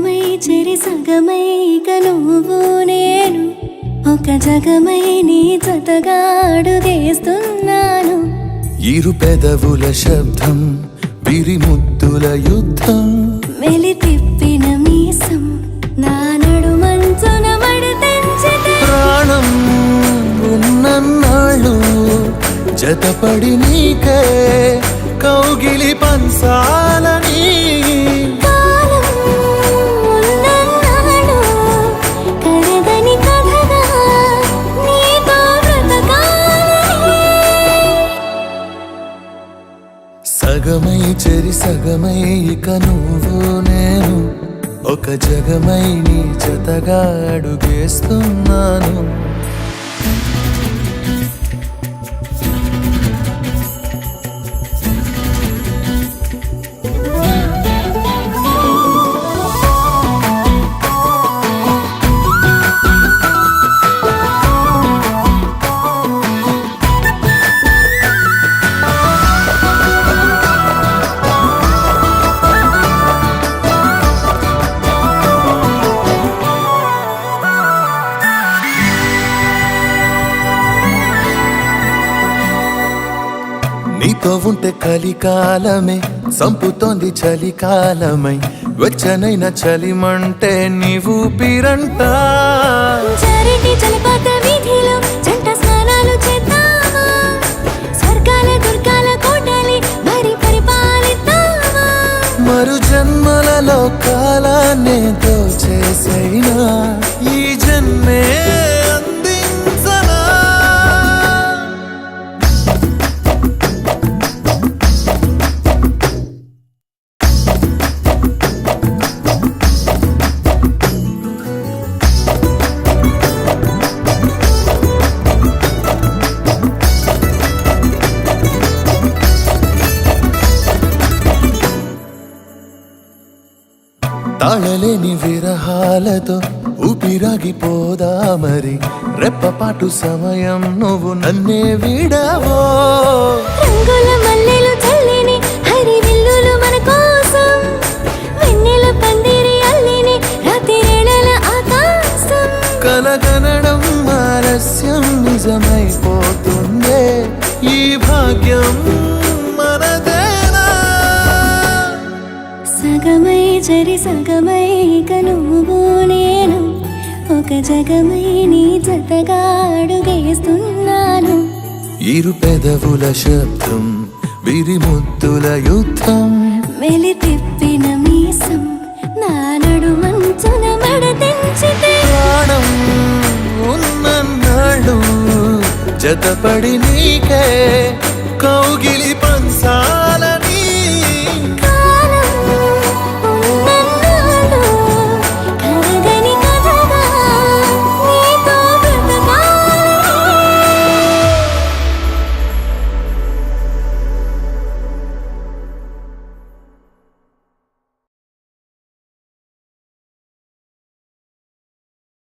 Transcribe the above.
సగమై చెరి సగమై ఇక నువ్వు నేను ఒక జగమై నీ జతగా అడుగేస్తున్నాను. ఇరు పెదవుల శబ్దం పిరిముద్దుల యుద్ధం మెలి తిప్పిన మీసం నా నడుమంచున మడతెంచితే ప్రాణం ఉన్నన్నాళ్ళు జతపడి నీకే కౌగిలి పంచాలని కాలం ఉన్నన్నాడు కరగని కథగా నీతో బ్రతకాలని. సగమై చెరి సగమై ఇక నువ్వు నేను ఒక జగమై నీ జతగా అడుగేస్తున్నాను. నీతో ఉంటే కలికాలమే సంపుతోంది చలికాలమై వెచ్చనైన చలిమంటే నీవు పిరంట. చారిటి జలపాత వీధిలో జంట స్నానాలు చేద్దామా, స్వర్గాల దుర్గాల కోటలి మరి పరిపాలిద్దామా. మరు జన్మలలో కాలాన్నే దోచేసైనా ఈ జన్మే అందించనా. తాళలేని విరహాలతో ఊపిరాగిపోదా మరి రెప్పపాటు సమయం నువ్వు నన్నే విడవో. రంగుల మల్లెలు చల్లిని హరి విల్లులు మన కోసం వెన్నెల పందిరి అల్లిని రాత్రివేళల ఆకాశం. కలగనడం ఆలస్యం నిజమైపోతుందే ఈ భాగ్యం మనదేనా. సగమై చెరి సగమై ఇక నువ్వు నేను ఒక జగమై నీ జతగా అడుగేస్తున్నాను. ఇరు పెదవుల శబ్దం విరిముద్దుల యుద్ధం మెలి తిప్పిన మీసం నా నడుమంచున మడతెంచితే ప్రాణం ఉన్నన్నాళ్ళు జతపడి నీకే కౌగిలి